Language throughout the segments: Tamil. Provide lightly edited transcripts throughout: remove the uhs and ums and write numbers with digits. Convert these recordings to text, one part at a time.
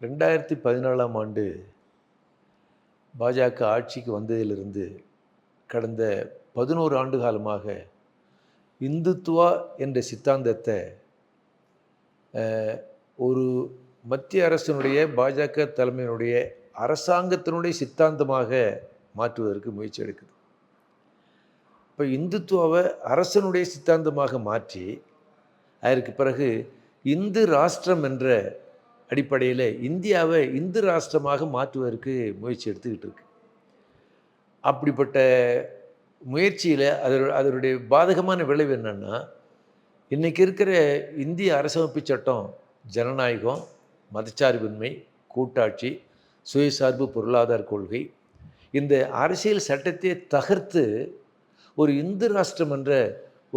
2014ஆம் ஆண்டு பாஜக ஆட்சிக்கு வந்ததிலிருந்து கடந்த 11 ஆண்டு காலமாக இந்துத்துவா என்ற சித்தாந்தத்தை ஒரு மத்திய அரசினுடைய பாஜக தலைமையினுடைய அரசாங்கத்தினுடைய சித்தாந்தமாக மாற்றுவதற்கு முயற்சி எடுக்குது. இப்போ இந்துத்துவாவை அரசனுடைய சித்தாந்தமாக மாற்றி அதற்கு பிறகு இந்து ராஷ்டிரம் என்ற அடிப்படையில் இந்தியாவை இந்து ராஷ்டிரமாக மாற்றுவதற்கு முயற்சி எடுத்துக்கிட்டு இருக்கு. அப்படிப்பட்ட முயற்சியில் அதனுடைய பாதகமான விளைவு என்னென்னா, இன்றைக்கி இருக்கிற இந்திய அரசமைப்பு சட்டம் ஜனநாயகம், மதச்சார்பின்மை, கூட்டாட்சி, சுயசார்பு பொருளாதார கொள்கை, இந்த அரசியல் சட்டத்தை தகர்த்து ஒரு இந்து ராஷ்டிரம் என்ற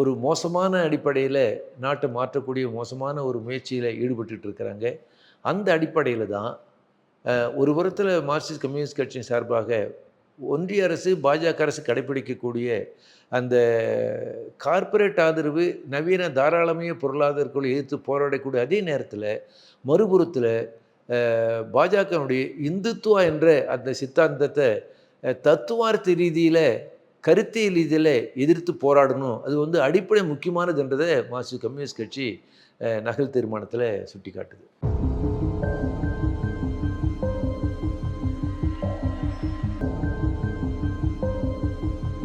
ஒரு மோசமான அடிப்படையில் நாட்டை மாற்றக்கூடிய மோசமான ஒரு முயற்சியில் ஈடுபட்டு இருக்கிறாங்க. அந்த அடிப்படையில் தான் ஒரு புறத்தில் மார்க்சிஸ்ட் கம்யூனிஸ்ட் கட்சியின் சார்பாக ஒன்றிய அரசு பாஜக அரசு கடைப்பிடிக்கக்கூடிய அந்த கார்ப்பரேட் ஆதரவு நவீன தாராளமய பொருளாதாரக்குள் எதிர்த்து போராடக்கூடிய அதே நேரத்தில் மறுபுறத்தில் பாஜகனுடைய இந்துத்துவா என்ற அந்த சித்தாந்தத்தை தத்துவார்த்த ரீதியில் கருத்தியல் ரீதியில் எதிர்த்து போராடணும். அது அடிப்படை முக்கியமானதுன்றதை மார்க்சிஸ்ட் கம்யூனிஸ்ட் கட்சி நகல் தீர்மானத்தில் சுட்டி காட்டுது.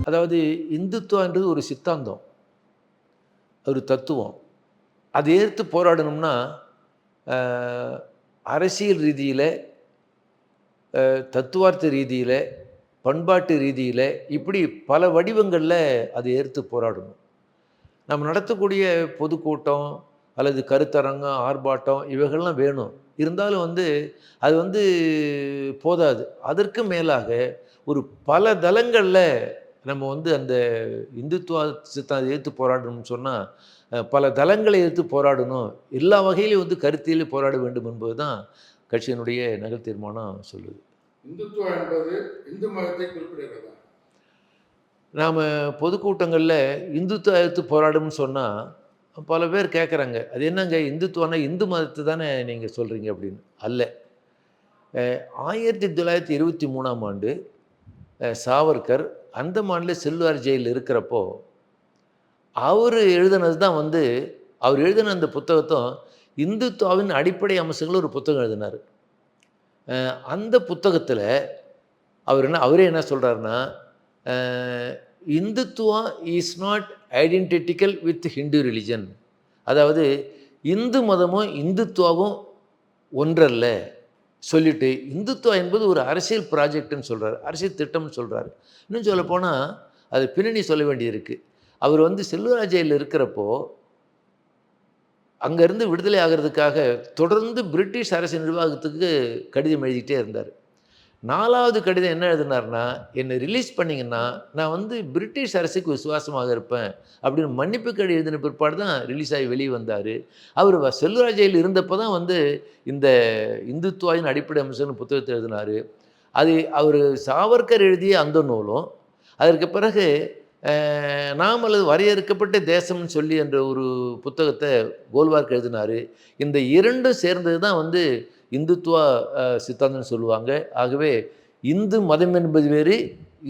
அதாவது இந்துத்துவான்றது ஒரு சித்தாந்தம், ஒரு தத்துவம். அதை எதிர்த்து போராடணும்னா அரசியல் ரீதியில், தத்துவார்த்த ரீதியில், பண்பாட்டு ரீதியில், இப்படி பல வடிவங்களில் அதை எதிர்த்து போராடணும். நம்ம நடத்தக்கூடிய பொதுக்கூட்டம் அல்லது கருத்தரங்கம், ஆர்ப்பாட்டம் இவைகள்லாம் வேணும். இருந்தாலும் அது போதாது. அதற்கு மேலாக ஒரு பல தளங்களில் நம்ம அந்த இந்துத்துவ சித்தாந்தத்தை எதிர்த்து போராடணும்னு சொன்னால் பல தளங்களை எதிர்த்து போராடணும். எல்லா வகையிலையும் கருத்தியில் போராட வேண்டும் என்பது தான் கட்சியினுடைய நகல் தீர்மானம் சொல்லுது. இந்துத்துவா என்பது இந்து மதத்தை குறிப்பிடுகிறதா? நாம் பொதுக்கூட்டங்களில் இந்துத்துவ எதிர்த்து போராடும்னு சொன்னால் பல பேர் கேட்குறாங்க, அது என்னங்க இந்துத்துவானா இந்து மதத்தை தானே நீங்கள் சொல்கிறீங்க அப்படின்னு. அல்ல. 1923ஆம் ஆண்டு சாவர்கர் அந்தமானில் சில்வார் ஜெயிலில் இருக்கிறப்போ அவர் எழுதினது தான் அவர் எழுதின அந்த புத்தகத்தை இந்துத்துவாவின் அடிப்படை அம்சங்கள் ஒரு புத்தகம் எழுதினார். அந்த புத்தகத்தில் அவரே என்ன சொல்கிறாருன்னா, Hindutva is not identical with Hindu religion. அதாவது இந்து மதமும் இந்துத்துவாவும் ஒன்றல்ல சொல்லிட்டு, இந்துத்துவா என்பது ஒரு அரசியல் ப்ராஜெக்ட்னு சொல்கிறார், அரசியல் திட்டம்னு சொல்கிறார். இன்னும் சொல்லப்போனால் அது பின்னணி சொல்ல வேண்டியிருக்கு. அவர் செல்வராஜ் ஜெயிலில் இருக்கிறப்போ அங்கேருந்து விடுதலை ஆகிறதுக்காக தொடர்ந்து பிரிட்டிஷ் அரசு நிர்வாகத்துக்கு கடிதம் எழுதிக்கிட்டே இருந்தார். 4வது கடிதம் என்ன எழுதினார்னா, என்னை ரிலீஸ் பண்ணிங்கன்னா நான் பிரிட்டிஷ் அரசுக்கு விசுவாசமாக இருப்பேன் அப்படின்னு மன்னிப்பு கடிதம் எழுதின பிற்பாடு தான் ரிலீஸ் ஆகி வெளியே வந்தார். அவர் செல்வராஜ் ஜெயிலில் இருந்தப்போ தான் இந்த இந்துத்துவாவின் அடிப்படை அம்சம்னு புத்தகத்தை எழுதினார். அது அவர் சாவர்கர் எழுதிய அந்த நூலும், அதற்கு பிறகு நாம் அல்லது வரையறுக்கப்பட்ட தேசம்னு சொல்லி என்ற ஒரு புத்தகத்தை கோல்வார்க் எழுதினார். இந்த இரண்டும் சேர்ந்தது தான் இந்துத்துவா சித்தாந்தம்னு சொல்லுவாங்க. ஆகவே இந்து மதம் என்பது வேறு,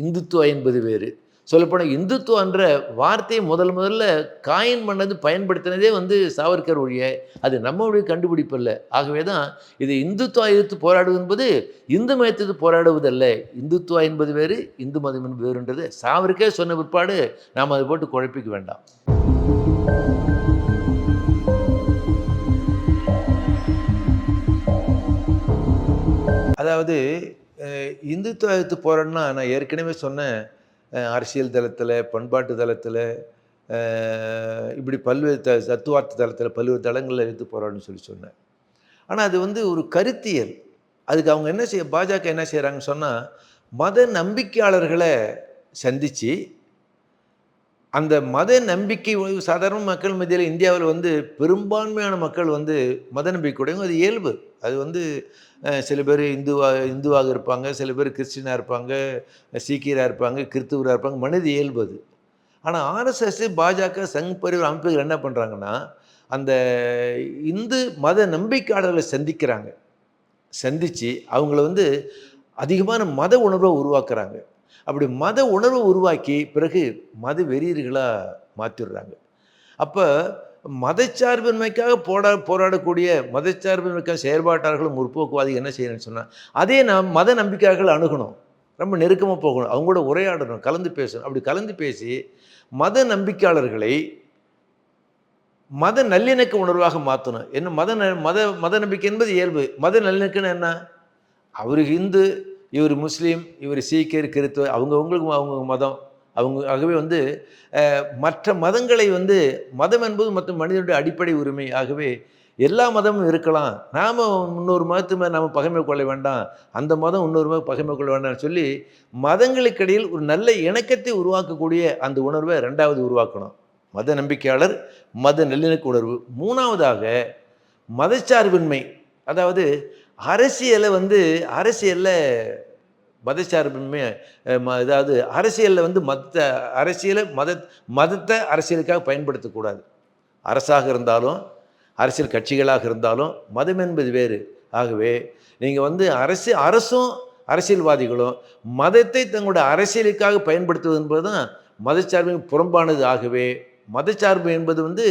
இந்துத்துவா என்பது வேறு. சொல்லப்போனால் இந்துத்துவா என்ற வார்த்தையை முதல்ல காயின் பண்ணது பயன்படுத்தினதே சாவர்கர் ஒழிய அது நம்மளுடைய கண்டுபிடிப்பு இல்லை. ஆகவே தான் இது இந்துத்துவா எதிர்த்து போராடுவது என்பது இந்து மதத்துக்கு போராடுவதல்ல. இந்துத்துவா என்பது வேறு, இந்து மதம் என்பது வேறுன்றது சாவர்கர் சொன்ன பிற்பாடு நாம் அதை போட்டு குழப்பிக்க வேண்டாம். அதாவது இந்துத்துவா எதிர்த்து போராடணும்னா நான் ஏற்கனவே சொன்னேன், அரசியல் தளத்தில், பண்பாட்டு தளத்தில், இப்படி பல்வேறு தத்துவார்த்த தளத்தில் பல்வேறு தளங்களில் எதிர்த்து போராடணும்னு சொன்னேன். ஆனால் அது ஒரு கருத்தியல். அதுக்கு அவங்க பாஜக என்ன செய்கிறாங்கன்னு சொன்னால், மத நம்பிக்கையாளர்களை சந்தித்து அந்த மத நம்பிக்கை சாதாரண மக்கள் மத்தியில் இந்தியாவில் பெரும்பான்மையான மக்கள் மத நம்பிக்கையுடையவங்க. அது இயல்பு. அது சில பேர் இந்துவாக இருப்பாங்க, சில பேர் கிறிஸ்டினாக இருப்பாங்க, சீக்கியராக இருப்பாங்க, கிறிஸ்துவராக இருப்பாங்க. மனித இயல்பு அது. ஆனால் ஆர்எஸ்எஸ், பாஜக, சங் பரிவார் அமைப்புகள் என்ன பண்ணுறாங்கன்னா, அந்த இந்து மத நம்பிக்கையாளர்களை சந்திக்கிறாங்க. சந்தித்து அவங்கள வந்து அதிகமான மத உணர்வை உருவாக்குறாங்க. அப்படி மத உணர்வை உருவாக்கி பிறகு மத வெறியர்களாக மாற்றிடுறாங்க. அப்போ மதச்சார்பின்மைக்காக போராடக்கூடிய மதச்சார்பின்மைக்காக செயல்பாட்டாளர்களும் முற்போக்குவாதிகள் என்ன செய்யணும்னு சொன்னால், அதே நாம் மத நம்பிக்கையாளர்கள் அணுகணும், ரொம்ப நெருக்கமாக போகணும், அவங்க கூட உரையாடணும், கலந்து பேசணும். அப்படி கலந்து பேசி மத நம்பிக்கையாளர்களை மத நல்லிணக்க உணர்வாக மாற்றணும். என்ன மத மத நம்பிக்கை என்பது இயல்பு. மத நல்லிணக்கம்னு என்ன? அவர் ஹிந்து, இவர் முஸ்லீம், இவர் சீக்கியர், கிறித்துவ, அவங்கவுங்களுக்கு அவங்க மதம். ஆகவே வந்து மற்ற மதங்களை வந்து மதம் என்பது மற்ற மனிதனுடைய அடிப்படை உரிமை. ஆகவே எல்லா மதமும் இருக்கலாம், நாம் இன்னொரு மதத்து மேலே நாம் பகைமை கொள்ள வேண்டாம், அந்த மதம் இன்னொரு மதம் பகைமை கொள்ள வேண்டாம்னு சொல்லி மதங்களுக்கு இடையில் ஒரு நல்ல இணக்கத்தை உருவாக்கக்கூடிய அந்த உணர்வை ரெண்டாவது உருவாக்கணும். மத நம்பிக்கையாளர், மத நல்லிணக்க உணர்வு. மூணாவதாக மதச்சார்பின்மை. அதாவது அரசியலில் மதச்சார்பின்மை, அதாவது அரசியலில் வந்து மதத்தை அரசியலுக்காக பயன்படுத்தக்கூடாது. அரசாக இருந்தாலும் அரசியல் கட்சிகளாக இருந்தாலும் மதம் என்பது வேறு. ஆகவே நீங்கள் வந்து அரசும் அரசியல்வாதிகளும் மதத்தை தங்களுடைய அரசியலுக்காக பயன்படுத்துவது என்பது தான் மதச்சார்பின் புறம்பானது. ஆகவே மதச்சார்பு என்பது வந்து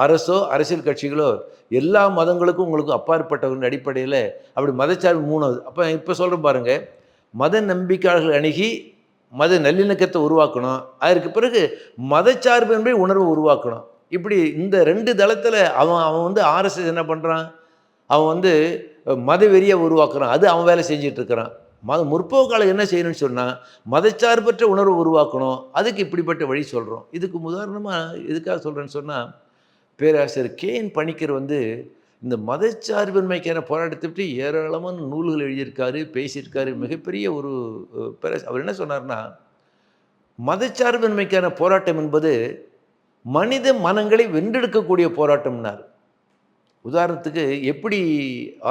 அரசோ அரசியல் கட்சிகளோ எல்லா மதங்களுக்கும் உங்களுக்கு அப்பாற்பட்டவர்கள் அடிப்படையில் அப்படி மதச்சார்பு மூணாவது. அப்போ இப்போ சொல்கிறேன் பாருங்கள், மத நம்பிக்கையாளர்கள் அணுகி மத நல்லிணக்கத்தை உருவாக்கணும், அதற்கு பிறகு மதச்சார்பு என்பதை உணர்வை உருவாக்கணும். இப்படி இந்த ரெண்டு தளத்தில் அவன் வந்து ஆர்எஸ்எஸ் என்ன பண்ணுறான், அவன் வந்து மத வெறியை உருவாக்குறான், அது அவன் வேலை செஞ்சிட்ருக்கிறான். முற்போக்காளர் என்ன செய்யணும்னு சொன்னால் மதச்சார்பற்ற உணர்வை உருவாக்கணும். அதுக்கு இப்படிப்பட்ட வழி சொல்கிறோம். இதுக்கு உதாரணமாக எதுக்காக சொல்கிறேன்னு சொன்னால், பேராசிரியர் கேஎன் பணிக்கர் வந்து இந்த மதச்சார்பின்மைக்கான போராட்டத்தை பற்றி ஏராளமான நூல்கள் எழுதியிருக்காரு, பேசியிருக்காரு. மிகப்பெரிய ஒரு அவர் என்ன சொன்னார்னா, மதச்சார்பின்மைக்கான போராட்டம் என்பது மனித மனங்களை வென்றெடுக்கக்கூடிய போராட்டம்னார். உதாரணத்துக்கு எப்படி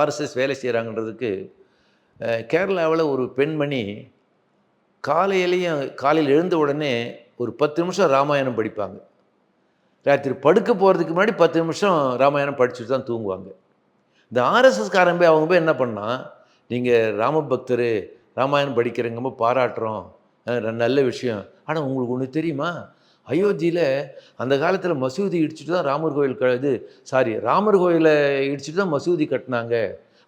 ஆர்எஸ்எஸ் வேலை செய்கிறாங்கன்றதுக்கு, கேரளாவில் ஒரு பெண்மணி காலையில் எழுந்த உடனே ஒரு 10 நிமிஷம் ராமாயணம் படிப்பாங்க. ராத்திரி படுக்க போகிறதுக்கு முன்னாடி 10 நிமிஷம் ராமாயணம் படிச்சுட்டு தான் தூங்குவாங்க. இந்த ஆர்எஸ்எஸ்காரன் போய் அவங்க போய் என்ன பண்ணால், நீங்கள் ராமபக்தர், ராமாயணம் படிக்கிறவங்க பாராட்டுறோம், நல்ல விஷயம். ஆனால் உங்களுக்கு ஒன்று தெரியுமா, அயோத்தியில் அந்த காலத்தில் மசூதி இடிச்சுட்டு தான் ராமர் கோயிலை இடிச்சுட்டு தான் மசூதி கட்டினாங்க.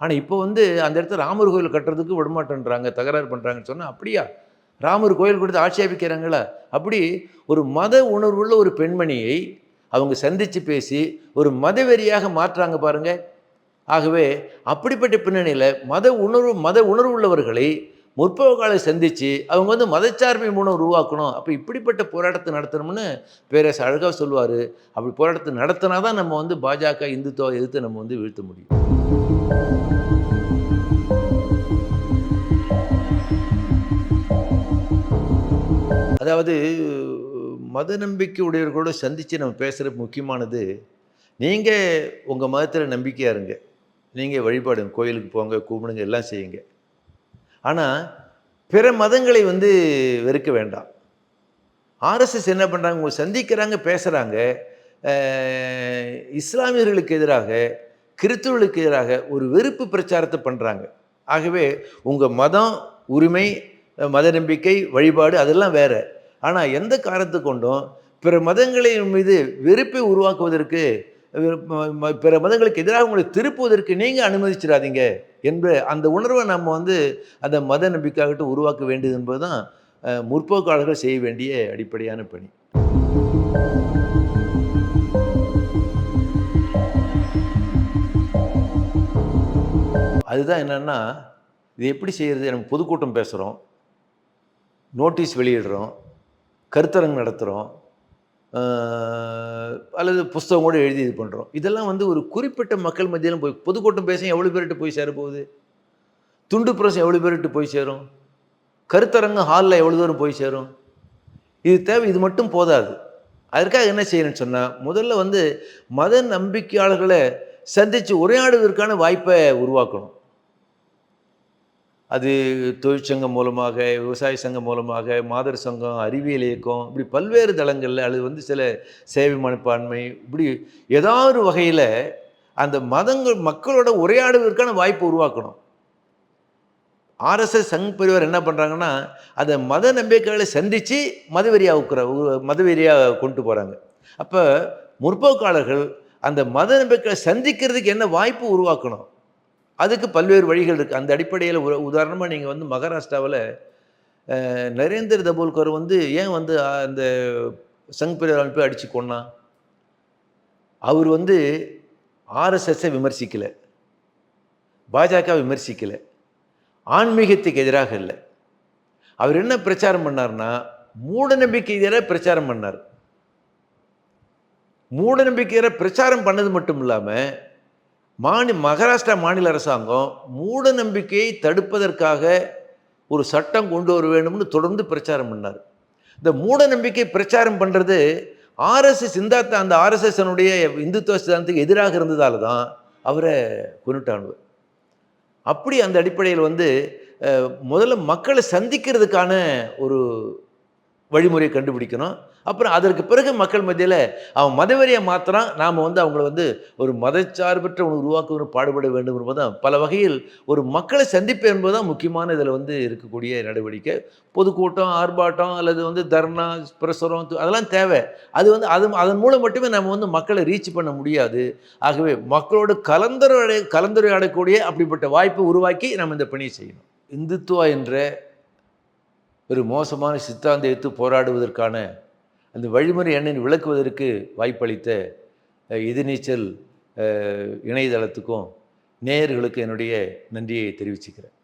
ஆனால் இப்போ வந்து அந்த இடத்துல ராமர் கோயில் கட்டுறதுக்கு விடமாட்டேன்றாங்க, தகராறு பண்ணுறாங்கன்னு சொன்னால், அப்படியா, ராமர் கோயில் கொடுத்து ஆட்சேபிக்கிறாங்களா? அப்படி ஒரு மத உணர்வுள்ள ஒரு பெண்மணியை அவங்க சந்தித்து பேசி ஒரு மதவெறியாக மாற்றுறாங்க பாருங்கள். ஆகவே அப்படிப்பட்ட பின்னணியில் மத உணர்வு உள்ளவர்களை முற்போக்காலை சந்தித்து அவங்க வந்து மதச்சார்பை மூலம் உருவாக்கணும். அப்போ இப்படிப்பட்ட போராட்டத்தை நடத்தணும்னு பேரரசு அழகாக சொல்லுவார். அப்படி போராட்டத்தை நடத்தினா தான் நம்ம வந்து பாஜக இந்துத்துவ எதிர்த்து நம்ம வந்து வீழ்த்த முடியும். அதாவது மத நம்பிக்கை உடையவர்களோடு சந்தித்து நம்ம பேசுகிறது முக்கியமானது, நீங்கள் உங்கள் மதத்தில் நம்பிக்கையாக இருங்க, நீங்கள் வழிபாடுங்க, கோயிலுக்கு போங்க, கும்பிடுங்க, எல்லாம் செய்யுங்க. ஆனால் பிற மதங்களை வந்து வெறுக்க வேண்டாம். ஆர்எஸ்எஸ் என்ன பண்ணுறாங்க, உங்களை சந்திக்கிறாங்க, பேசுகிறாங்க, இஸ்லாமியர்களுக்கு எதிராக, கிறிஸ்துவர்களுக்கு எதிராக ஒரு வெறுப்பு பிரச்சாரத்தை பண்ணுறாங்க. ஆகவே உங்கள் மதம், உரிமை, மத நம்பிக்கை, வழிபாடு அதெல்லாம் வேறு. ஆனால் எந்த காரணத்தை கொண்டும் பிற மதங்களின் மீது வெறுப்பை உருவாக்குவதற்கு, பிற மதங்களுக்கு எதிராக உங்களை திருப்புவதற்கு நீங்கள் அனுமதிச்சிடாதீங்க என்ற அந்த உணர்வை நம்ம வந்து அந்த மத நம்பிக்கையாகட்டும் உருவாக்க வேண்டியது என்பது தான் முற்போக்காளர்கள் செய்ய வேண்டிய அடிப்படையான பணி. அதுதான் என்னென்னா, இது எப்படி செய்கிறது, நம்ம பொதுக்கூட்டம் பேசுகிறோம், நோட்டீஸ் வெளியிடுறோம், கருத்தரங்கு நடத்துகிறோம், அல்லது புஸ்தகம் கூட எழுதி இது பண்ணுறோம். இதெல்லாம் வந்து ஒரு குறிப்பிட்ட மக்கள் மத்தியிலும் போய் பொதுக்கூட்டம் பேச எவ்வளோ பேர்கிட்ட போய் சேரப்போகுது, துண்டு பிரசம் எவ்வளோ பேர்கிட்ட போய் சேரும், கருத்தரங்கு ஹாலில் எவ்வளோ தூரம் போய் சேரும், இது தேவை. இது மட்டும் போதாது. அதற்காக என்ன செய்யணும்னு சொன்னால், முதல்ல வந்து மத நம்பிக்கையாளர்களை சந்தித்து உரையாடுவதற்கான வாய்ப்பை உருவாக்கணும். அது தொழிற்சங்கம் மூலமாக, விவசாய சங்கம் மூலமாக, மாதர் சங்கம், அறிவியல் இயக்கம், இப்படி பல்வேறு தளங்களில், அல்லது வந்து சில சேவை மனப்பான்மை, இப்படி ஏதாவது வகையில் அந்த மக்களோட உரையாடுவதற்கான வாய்ப்பு உருவாக்கணும். ஆர்எஸ்எஸ் சங் பரிவார் என்ன பண்ணுறாங்கன்னா, அதை மத நம்பிக்கைகளை சந்தித்து மதவெறியாக கொண்டு போகிறாங்க. அப்போ முற்போக்காளர்கள் அந்த மத நம்பிக்கைகளை சந்திக்கிறதுக்கு என்ன வாய்ப்பு உருவாக்கணும்? அதுக்கு பல்வேறு வழிகள் இருக்குது. அந்த அடிப்படையில் உதாரணமாக நீங்கள் வந்து மகாராஷ்டிராவில் நரேந்திர தபோல்கர் வந்து ஏன் வந்து அந்த சங் பரிவார் அமைப்பை அடித்து கொன்னான்? அவர் வந்து ஆர்எஸ்எஸ்ஸை விமர்சிக்கலை, பாஜக விமர்சிக்கலை, ஆன்மீகத்துக்கு எதிராக இல்லை. அவர் என்ன பிரச்சாரம் பண்ணார்னா, மூட நம்பிக்கை எதிராக பிரச்சாரம் பண்ணார். மூட நம்பிக்கையை பிரச்சாரம் பண்ணது மட்டும் இல்லாமல் மகாராஷ்டிரா மாநில அரசாங்கம் மூட நம்பிக்கையை தடுப்பதற்காக ஒரு சட்டம் கொண்டு வர வேண்டும்னு தொடர்ந்து பிரச்சாரம் பண்ணார். இந்த மூட நம்பிக்கை பிரச்சாரம் பண்ணுறது ஆர்எஸ்எஸ் அந்த ஆர்எஸ்எஸ்னுடைய இந்துத்துவ சித்தாந்தத்துக்கு எதிராக இருந்ததால தான் அவரை கொன்னுட்டாங்க. அப்படி அந்த அடிப்படையில் வந்து முதல்ல மக்களை சந்திக்கிறதுக்கான ஒரு வழிமுறையை கண்டுபிடிக்கணும். அப்புறம் அதற்கு பிறகு மக்கள் மத்தியில் அவன் மதவெறியை மாத்திரம் நாம் வந்து அவங்கள வந்து ஒரு மதச்சார்பற்ற உருவாக்க பாடுபட வேண்டும் என்பதுதான் பல வகையில் ஒரு மக்களை சந்திப்பு என்பதுதான் முக்கியமான இதில் வந்து இருக்கக்கூடிய நடவடிக்கை. பொதுக்கூட்டம், ஆர்ப்பாட்டம் அல்லது வந்து தர்ணா, பிரசுரம் அதெல்லாம் தேவை. அது வந்து அதன் மூலம் மட்டுமே நம்ம வந்து மக்களை ரீச் பண்ண முடியாது. ஆகவே மக்களோடு கலந்துரையாடக்கூடிய அப்படிப்பட்ட வாய்ப்பை உருவாக்கி நம்ம இந்த பணியை செய்யணும். இந்துத்துவா என்ற ஒரு மோசமான சித்தாந்தத்தை எடுத்து போராடுவதற்கான அந்த வழிமுறை என்னன்னு விளக்குவதற்கு வாய்ப்பளித்த எதிர்நீச்சல் இணையதளத்துக்கும் நேயர்களுக்கு என்னுடைய நன்றியை தெரிவிச்சுக்கிறேன்.